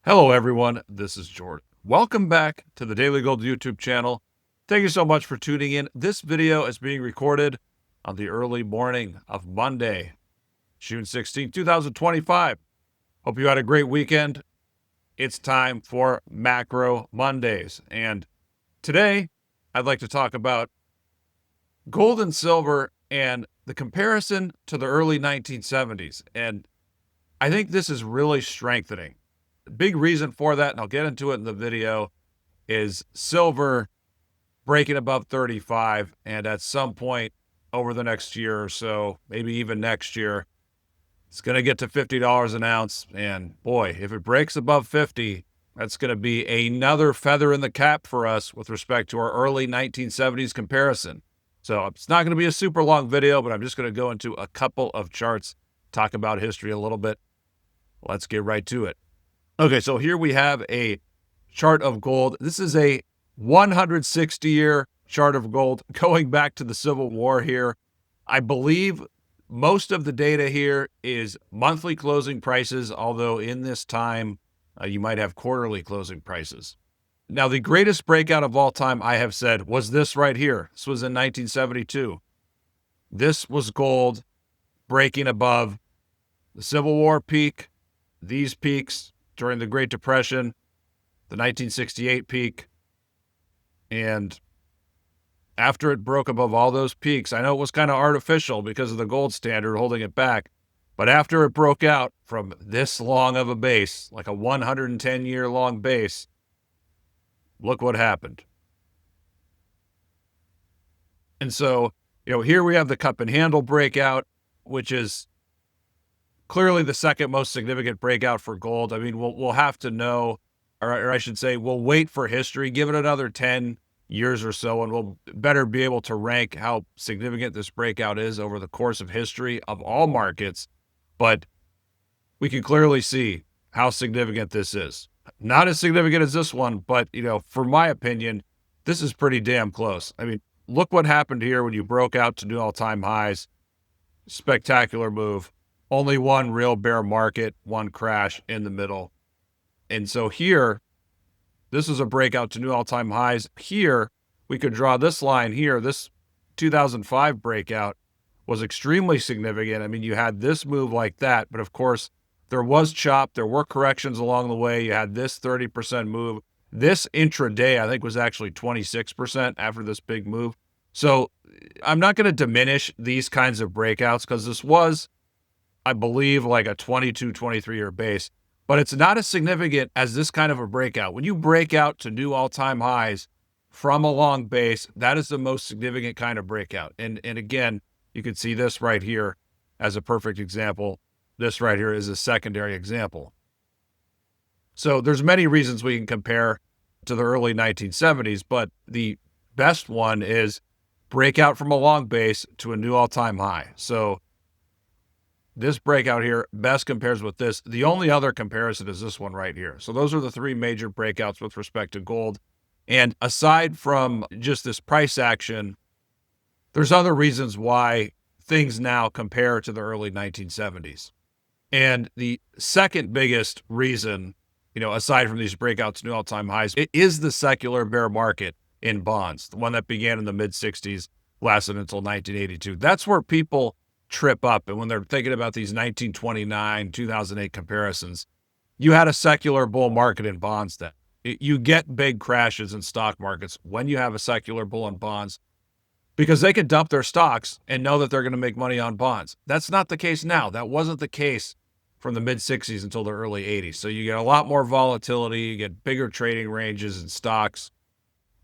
Hello, everyone. This is Jordan. Welcome back to the Daily Gold YouTube channel. Thank you so much for tuning in. This video is being recorded on the early morning of Monday, June 16, 2025. Hope you had a great weekend. It's time for Macro Mondays. And today, I'd like to talk about gold and silver and the comparison to the early 1970s. And I think this is really strengthening. Big reason for that, and I'll get into it in the video, is silver breaking above 35, and at some point over the next year or so, maybe even next year, it's going to get to $50 an ounce. And boy, if it breaks above 50, that's going to be another feather in the cap for us with respect to our early 1970s comparison. So it's not going to be a super long video, but I'm just going to go into a couple of charts, talk about history a little bit. Let's get right to it. Okay, so here we have a chart of gold. This is a 160-year chart of gold going back to the Civil War here. I believe most of the data here is monthly closing prices, although in this time, you might have quarterly closing prices. Now, the greatest breakout of all time, I have said, was this right here. This was in 1972. This was gold breaking above the Civil War peak, these peaks, during the Great Depression, the 1968 peak, and after it broke above all those peaks, I know it was kind of artificial because of the gold standard holding it back, but after it broke out from this long of a base, like a 110-year long base, look what happened. And so, here we have the cup and handle breakout, which is clearly the second most significant breakout for gold. I mean, we'll have to know, or I should say, we'll wait for history, give it another 10 years or so, and we'll better be able to rank how significant this breakout is over the course of history of all markets. But we can clearly see how significant this is. Not as significant as this one, but, for my opinion, this is pretty damn close. I mean, look what happened here when you broke out to new all-time highs. Spectacular move. Only one real bear market, one crash in the middle. And so here, this is a breakout to new all-time highs. Here, we could draw this line here. This 2005 breakout was extremely significant. I mean, you had this move like that, but of course, there was chop. There were corrections along the way. You had this 30% move. This intraday, I think, was actually 26% after this big move. So I'm not going to diminish these kinds of breakouts because this was, I believe, like a 22, 23-year base, but it's not as significant as this kind of a breakout. When you break out to new all-time highs from a long base, that is the most significant kind of breakout. And again, you can see this right here as a perfect example. This right here is a secondary example. So there's many reasons we can compare to the early 1970s, but the best one is breakout from a long base to a new all-time high. So this breakout here best compares with this. The only other comparison is this one right here. So those are the three major breakouts with respect to gold. And aside from just this price action, there's other reasons why things now compare to the early 1970s. And the second biggest reason, aside from these breakouts to new all-time highs, it is the secular bear market in bonds, the one that began in the mid-60s, lasted until 1982. That's where people trip up. And when they're thinking about these 1929, 2008 comparisons, you had a secular bull market in bonds then. You get big crashes in stock markets when you have a secular bull in bonds because they can dump their stocks and know that they're going to make money on bonds. That's not the case now. That wasn't the case from the mid-60s until the early 80s. So you get a lot more volatility, you get bigger trading ranges in stocks,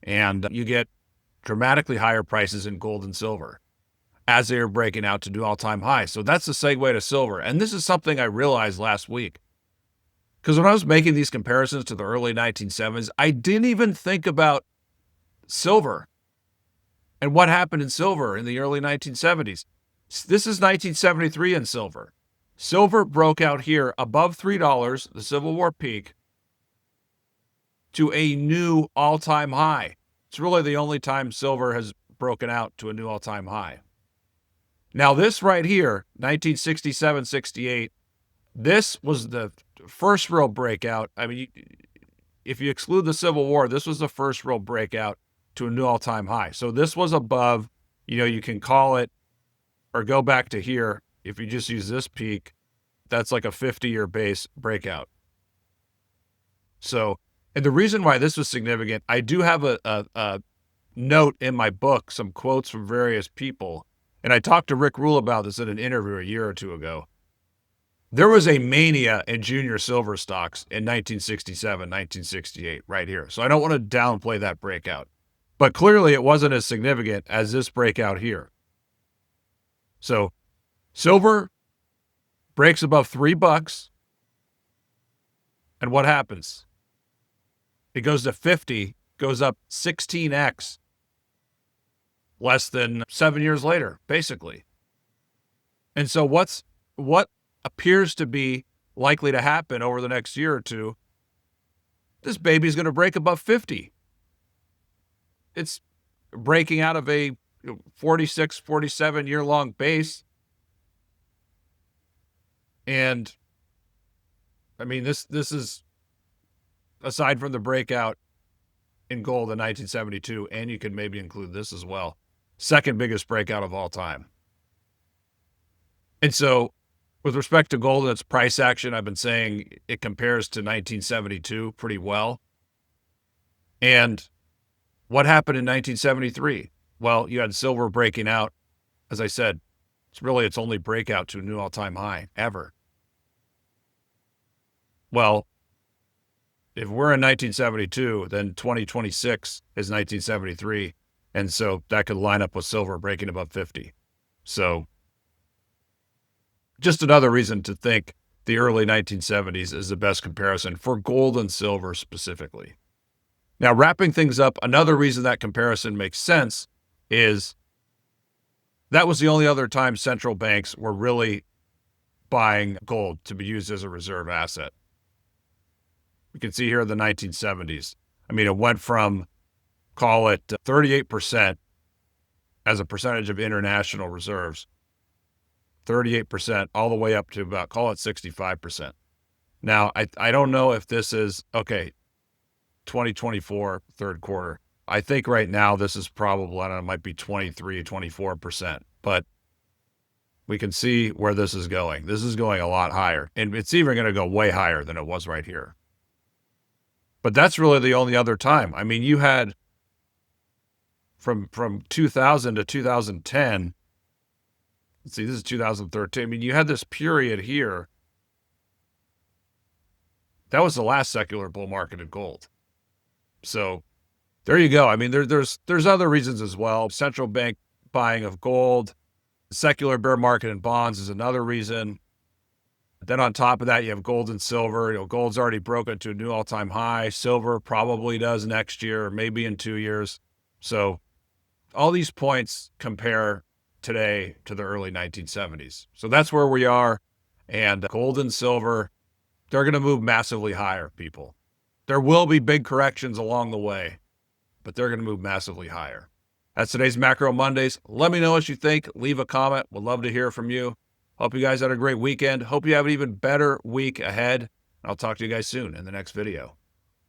and you get dramatically higher prices in gold and silver as they are breaking out to new all-time highs. So that's the segue to silver. And this is something I realized last week. Because when I was making these comparisons to the early 1970s, I didn't even think about silver and what happened in silver in the early 1970s. This is 1973 in silver. Silver broke out here above $3, the Civil War peak, to a new all-time high. It's really the only time silver has broken out to a new all-time high. Now, this right here, 1967-68, this was the first real breakout. I mean, if you exclude the Civil War, this was the first real breakout to a new all-time high. So this was above, you can call it or go back to here. If you just use this peak, that's like a 50-year base breakout. So, and the reason why this was significant, I do have a note in my book, some quotes from various people. And I talked to Rick Rule about this in an interview a year or two ago. There was a mania in junior silver stocks in 1967, 1968, right here. So I don't want to downplay that breakout. But clearly it wasn't as significant as this breakout here. So silver breaks above $3. And what happens? It goes to 50, goes up 16x less than 7 years later, basically. And so what appears to be likely to happen over the next year or two, this baby's going to break above 50. It's breaking out of a 46, 47 year long base. And I mean, this is, aside from the breakout in gold in 1972, and you could maybe include this as well, second biggest breakout of all time. And so with respect to gold and its price action, I've been saying it compares to 1972 pretty well. And what happened in 1973? Well, you had silver breaking out. As I said, its only breakout to a new all-time high ever. Well, if we're in 1972, then 2026 is 1973. And so that could line up with silver breaking above 50. So just another reason to think the early 1970s is the best comparison for gold and silver specifically. Now, wrapping things up, another reason that comparison makes sense is that was the only other time central banks were really buying gold to be used as a reserve asset. We can see here in the 1970s. I mean, it went from, call it 38% as a percentage of international reserves, 38% all the way up to about, call it 65%. Now, I don't know if this is, 2024 third quarter. I think right now this is probably, I don't know, it might be 23, 24%, but we can see where this is going. This is going a lot higher, and it's even going to go way higher than it was right here. But that's really the only other time. I mean, you had from 2000 to 2010, let's see, this is 2013. I mean, you had this period here. That was the last secular bull market in gold. So there you go. I mean, there's other reasons as well. Central bank buying of gold, secular bear market in bonds is another reason. Then on top of that, you have gold and silver. Gold's already broken to a new all-time high. Silver probably does next year, maybe in 2 years. So all these points compare today to the early 1970s. So that's where we are. And gold and silver, they're going to move massively higher, people. There will be big corrections along the way, but they're going to move massively higher. That's today's Macro Mondays. Let me know what you think. Leave a comment. Would love to hear from you. Hope you guys had a great weekend. Hope you have an even better week ahead. I'll talk to you guys soon in the next video.